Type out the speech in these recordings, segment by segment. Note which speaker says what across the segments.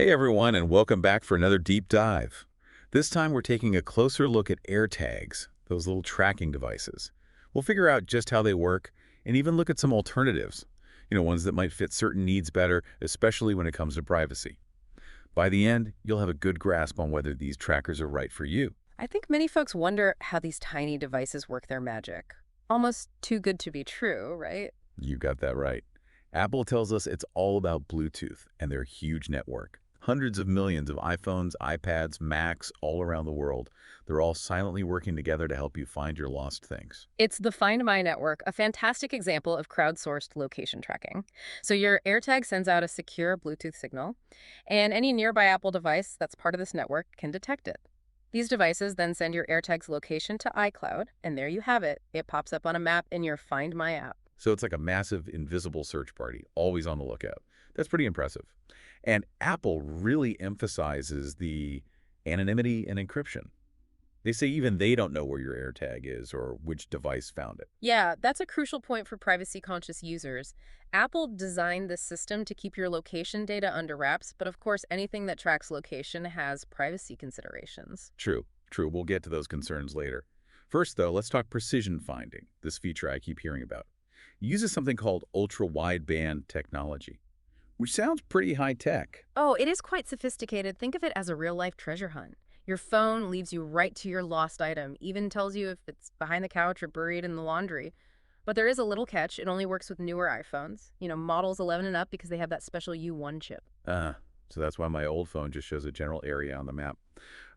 Speaker 1: Hey everyone, and welcome back for another deep dive. This time we're taking a closer look at AirTags, those little tracking devices. We'll figure out just how they work and even look at some alternatives, ones that might fit certain needs better, especially when it comes to privacy. By the end, you'll have a good grasp on whether these trackers are right for you.
Speaker 2: I think many folks wonder how these tiny devices work their magic. Almost too good to be true, right?
Speaker 1: You got that right. Apple tells us it's all about Bluetooth and their huge network. Hundreds of millions of iPhones, iPads, Macs all around the world. They're all silently working together to help you find your lost things.
Speaker 2: It's the Find My network, a fantastic example of crowdsourced location tracking. So your AirTag sends out a secure Bluetooth signal, and any nearby Apple device that's part of this network can detect it. These devices then send your AirTag's location to iCloud, and there you have it. It pops up on a map in your Find My app.
Speaker 1: So it's like a massive invisible search party, always on the lookout. That's pretty impressive. And Apple really emphasizes the anonymity and encryption. They say even they don't know where your AirTag is or which device found it.
Speaker 2: Yeah, that's a crucial point for privacy-conscious users. Apple designed this system to keep your location data under wraps, but of course, anything that tracks location has privacy considerations.
Speaker 1: True, true. We'll get to those concerns later. First, though, let's talk precision finding, this feature I keep hearing about. It uses something called ultra-wideband technology, which sounds pretty high-tech.
Speaker 2: Oh, it is quite sophisticated. Think of it as a real-life treasure hunt. Your phone leads you right to your lost item, even tells you if it's behind the couch or buried in the laundry. But there is a little catch. It only works with newer iPhones, models 11 and up because they have that special U1 chip.
Speaker 1: Uh, so that's why my old phone just shows a general area on the map.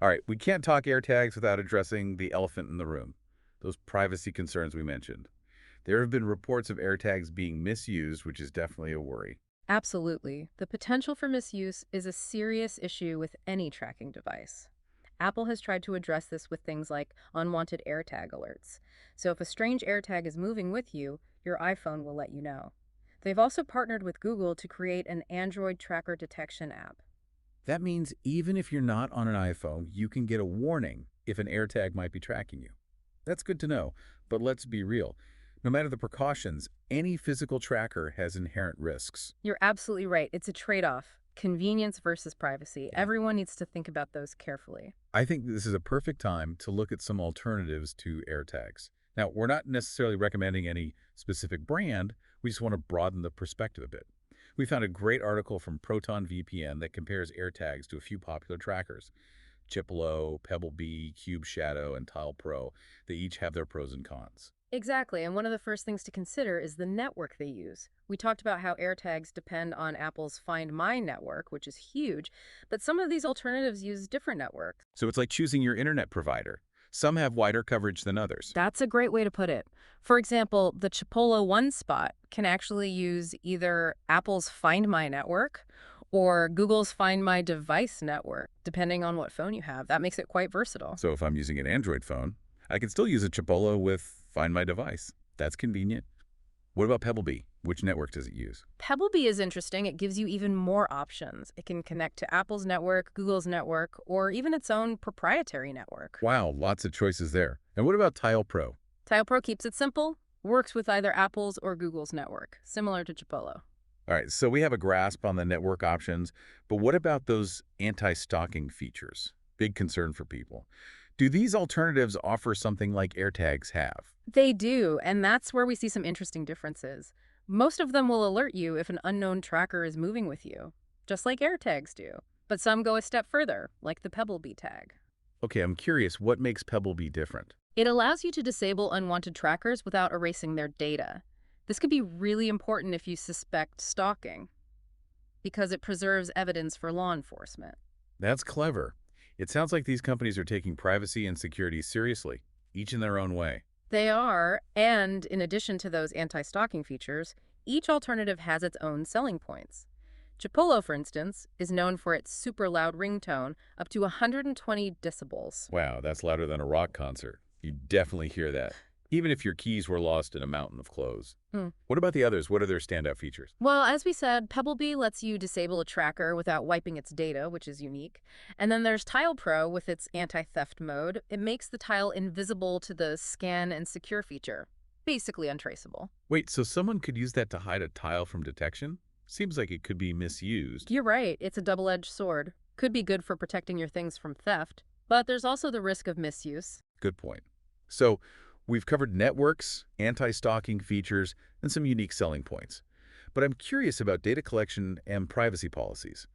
Speaker 1: All right, we can't talk AirTags without addressing the elephant in the room, those privacy concerns we mentioned. There have been reports of AirTags being misused, which is definitely a worry.
Speaker 2: Absolutely. The potential for misuse is a serious issue with any tracking device. Apple has tried to address this with things like unwanted AirTag alerts. So if a strange AirTag is moving with you, your iPhone will let you know. They've also partnered with Google to create an Android tracker detection app.
Speaker 1: That means even if you're not on an iPhone, you can get a warning if an AirTag might be tracking you. That's good to know, but let's be real. No matter the precautions, any physical tracker has inherent risks.
Speaker 2: You're absolutely right. It's a trade-off. Convenience versus privacy.
Speaker 1: Yeah.
Speaker 2: Everyone needs to think about those carefully.
Speaker 1: I think this is a perfect time to look at some alternatives to AirTags. Now, we're not necessarily recommending any specific brand. We just want to broaden the perspective a bit. We found a great article from Proton VPN that compares AirTags to a few popular trackers. Chipolo, Pebblebee, Cube Shadow, and Tile Pro. They each have their pros and cons.
Speaker 2: Exactly, and one of the first things to consider is the network they use. We talked about how AirTags depend on Apple's Find My network, which is huge, but some of these alternatives use different networks.
Speaker 1: So it's like choosing your internet provider. Some have wider coverage than others.
Speaker 2: That's a great way to put it. For example, the Chipolo One Spot can actually use either Apple's Find My network or Google's Find My device network, depending on what phone you have. That makes it quite versatile.
Speaker 1: So if I'm using an Android phone, I can still use a Chipolo with Find My device. That's convenient. What about Pebblebee? Which network does it use?
Speaker 2: Pebblebee is interesting. It gives you even more options. It can connect to Apple's network, Google's network, or even its own proprietary network.
Speaker 1: Wow, lots of choices there. And what about Tile Pro?
Speaker 2: Tile Pro keeps it simple, works with either Apple's or Google's network, similar to Chipolo.
Speaker 1: All right, so we have a grasp on the network options, but what about those anti-stalking features? Big concern for people. Do these alternatives offer something like AirTags have?
Speaker 2: They do, and that's where we see some interesting differences. Most of them will alert you if an unknown tracker is moving with you, just like AirTags do. But some go a step further, like the Pebblebee tag.
Speaker 1: Okay, I'm curious, what makes Pebblebee different?
Speaker 2: It allows you to disable unwanted trackers without erasing their data. This could be really important if you suspect stalking, because it preserves evidence for law enforcement.
Speaker 1: That's clever. It sounds like these companies are taking privacy and security seriously, each in their own way.
Speaker 2: They are, and in addition to those anti-stalking features, each alternative has its own selling points. Chipolo, for instance, is known for its super loud ringtone, up to 120 decibels.
Speaker 1: Wow, that's louder than a rock concert. You definitely hear that, even if your keys were lost in a mountain of clothes. What about the others? What are their standout features?
Speaker 2: Well, as we said, Pebblebee lets you disable a tracker without wiping its data, which is unique. And then there's Tile Pro with its anti-theft mode. It makes the tile invisible to the scan and secure feature, basically untraceable.
Speaker 1: Wait, so someone could use that to hide a tile from detection? Seems like it could be misused.
Speaker 2: You're right, it's a double-edged sword. Could be good for protecting your things from theft, but there's also the risk of misuse.
Speaker 1: Good point. So we've covered networks, anti-stalking features, and some unique selling points. But I'm curious about data collection and privacy policies.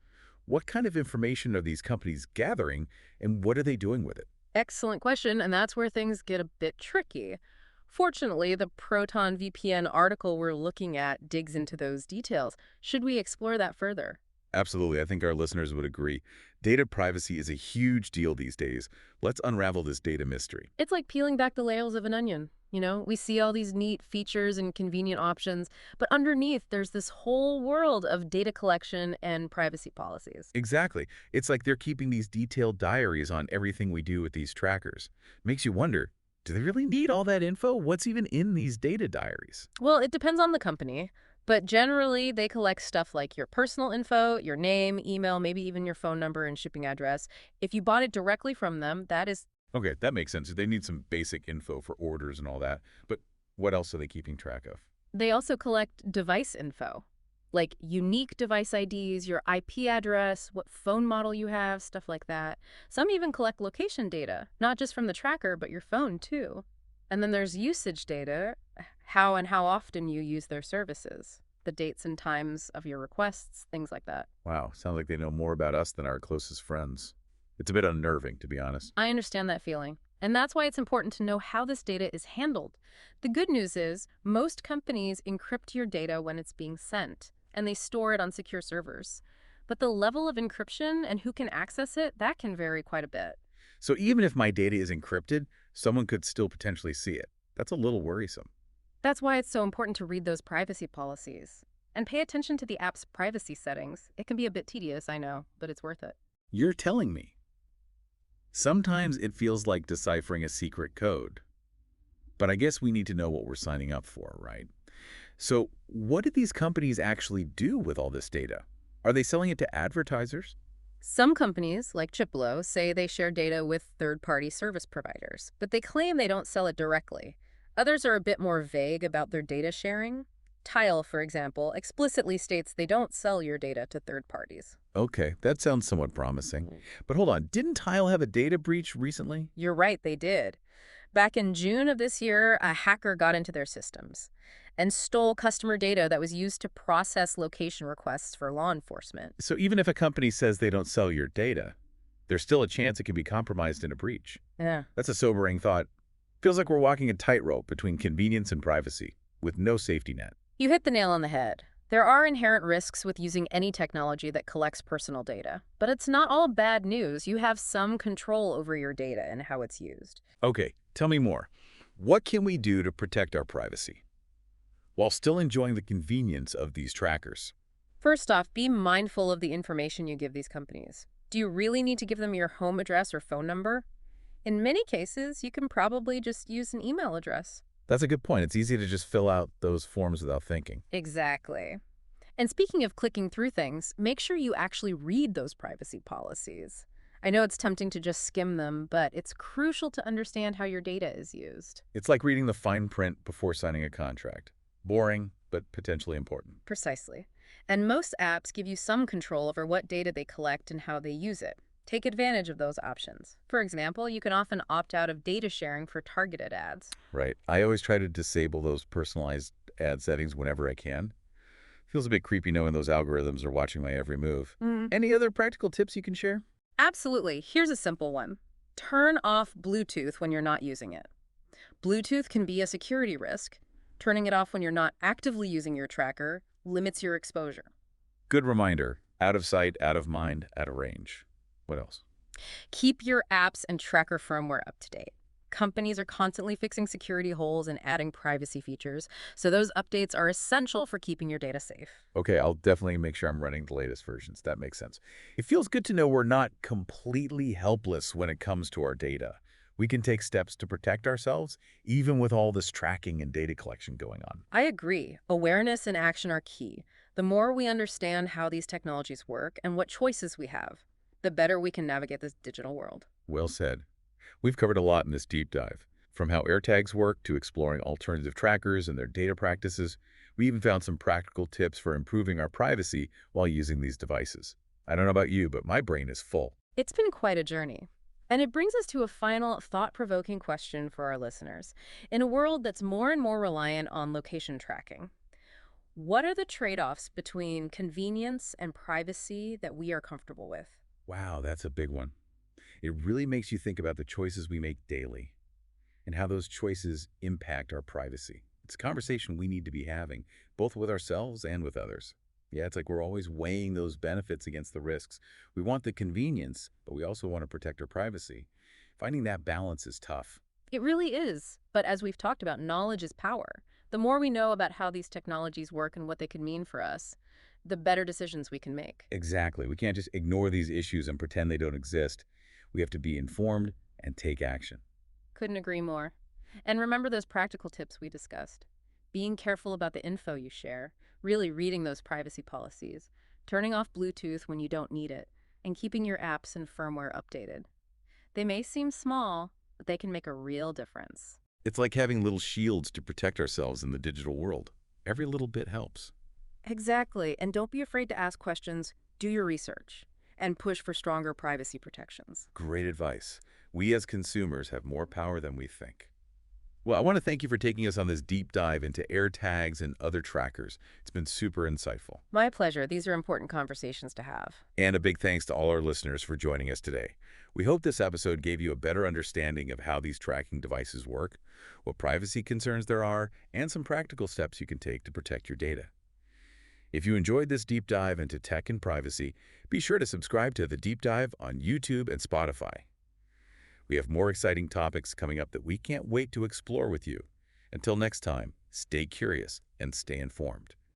Speaker 1: What kind of information are these companies gathering, and what are they doing with it?
Speaker 2: Excellent question, and that's where things get a bit tricky. Fortunately, the Proton VPN article we're looking at digs into those details. Should we explore that further?
Speaker 1: Absolutely, I think our listeners would agree. Data privacy is a huge deal these days. Let's unravel this data mystery.
Speaker 2: It's like peeling back the layers of an onion. We see all these neat features and convenient options, but underneath there's this whole world of data collection and privacy policies.
Speaker 1: Exactly. It's like they're keeping these detailed diaries on everything we do with these trackers. Makes you wonder, do they really need all that info? What's even in these data diaries?
Speaker 2: Well, it depends on the company, but generally they collect stuff like your personal info, your name, email, maybe even your phone number and shipping address. If you bought it directly from them, that is.
Speaker 1: Okay, that makes sense. They need some basic info for orders and all that. But what else are they keeping track of?
Speaker 2: They also collect device info, like unique device IDs, your IP address, what phone model you have, stuff like that. Some even collect location data, not just from the tracker, but your phone too. And then there's usage data, how and how often you use their services, the dates and times of your requests, things like that.
Speaker 1: Wow, sounds like they know more about us than our closest friends. It's a bit unnerving, to be honest.
Speaker 2: I understand that feeling. And that's why it's important to know how this data is handled. The good news is most companies encrypt your data when it's being sent, and they store it on secure servers. But the level of encryption and who can access it, that can vary quite a bit.
Speaker 1: So even if my data is encrypted, someone could still potentially see it. That's a little worrisome.
Speaker 2: That's why it's so important to read those privacy policies. And pay attention to the app's privacy settings. It can be a bit tedious, I know, but it's worth it.
Speaker 1: You're telling me. Sometimes it feels like deciphering a secret code. But I guess we need to know what we're signing up for, right? So what do these companies actually do with all this data? Are they selling it to advertisers?
Speaker 2: Some companies, like Chiplo, say they share data with third-party service providers, but they claim they don't sell it directly. Others are a bit more vague about their data sharing. Tile, for example, explicitly states they don't sell your data to third parties.
Speaker 1: Okay, that sounds somewhat promising. But hold on, didn't Tile have a data breach recently?
Speaker 2: You're right, they did. Back in June of this year, a hacker got into their systems and stole customer data that was used to process location requests for law enforcement.
Speaker 1: So even if a company says they don't sell your data, there's still a chance it can be compromised in a breach.
Speaker 2: Yeah.
Speaker 1: That's a sobering thought. Feels like we're walking a tightrope between convenience and privacy, with no safety net.
Speaker 2: You hit the nail on the head. There are inherent risks with using any technology that collects personal data. But it's not all bad news. You have some control over your data and how it's used.
Speaker 1: Okay, tell me more. What can we do to protect our privacy while still enjoying the convenience of these trackers?
Speaker 2: First off, be mindful of the information you give these companies. Do you really need to give them your home address or phone number? In many cases, you can probably just use an email address.
Speaker 1: That's a good point. It's easy to just fill out those forms without thinking.
Speaker 2: Exactly. And speaking of clicking through things, make sure you actually read those privacy policies. I know it's tempting to just skim them, but it's crucial to understand how your data is used.
Speaker 1: It's like reading the fine print before signing a contract. Boring, but potentially important.
Speaker 2: Precisely. And most apps give you some control over what data they collect and how they use it. Take advantage of those options. For example, you can often opt out of data sharing for targeted ads.
Speaker 1: Right. I always try to disable those personalized ad settings whenever I can. Feels a bit creepy knowing those algorithms are watching my every move. Any other practical tips you can share?
Speaker 2: Absolutely. Here's a simple one. Turn off Bluetooth when you're not using it. Bluetooth can be a security risk. Turning it off when you're not actively using your tracker limits your exposure.
Speaker 1: Good reminder. Out of sight, out of mind, out of range. What else?
Speaker 2: Keep your apps and tracker firmware up to date. Companies are constantly fixing security holes and adding privacy features, so those updates are essential for keeping your data safe.
Speaker 1: Okay, I'll definitely make sure I'm running the latest versions. That makes sense. It feels good to know we're not completely helpless when it comes to our data. We can take steps to protect ourselves, even with all this tracking and data collection going on.
Speaker 2: I agree. Awareness and action are key. The more we understand how these technologies work and what choices we have, the better we can navigate this digital world.
Speaker 1: Well said. We've covered a lot in this deep dive, From how AirTags work to exploring alternative trackers and their data practices, we even found some practical tips for improving our privacy while using these devices. I don't know about you, but my brain is full.
Speaker 2: It's been quite a journey. And it brings us to a final thought-provoking question for our listeners. In a world that's more and more reliant on location tracking, what are the trade-offs between convenience and privacy that we are comfortable with?
Speaker 1: Wow, that's a big one. It really makes you think about the choices we make daily and how those choices impact our privacy. It's a conversation we need to be having, both with ourselves and with others. Yeah, it's like we're always weighing those benefits against the risks. We want the convenience, but we also want to protect our privacy. Finding that balance is tough.
Speaker 2: It really is. But as we've talked about, knowledge is power. The more we know about how these technologies work and what they could mean for us, the better decisions we can make.
Speaker 1: Exactly. We can't just ignore these issues and pretend they don't exist. We have to be informed and take action.
Speaker 2: Couldn't agree more. And remember those practical tips we discussed. Being careful about the info you share, really reading those privacy policies, turning off Bluetooth when you don't need it, and keeping your apps and firmware updated. They may seem small, but they can make a real difference.
Speaker 1: It's like having little shields to protect ourselves in the digital world. Every little bit helps.
Speaker 2: Exactly. And don't be afraid to ask questions, do your research, and push for stronger privacy protections.
Speaker 1: Great advice. We as consumers have more power than we think. Well, I want to thank you for taking us on this deep dive into AirTags and other trackers. It's been super insightful.
Speaker 2: My pleasure. These are important conversations to have.
Speaker 1: And a big thanks to all our listeners for joining us today. We hope this episode gave you a better understanding of how these tracking devices work, what privacy concerns there are, and some practical steps you can take to protect your data. If you enjoyed this deep dive into tech and privacy, be sure to subscribe to The Deep Dive on YouTube and Spotify. We have more exciting topics coming up that we can't wait to explore with you. Until next time, stay curious and stay informed.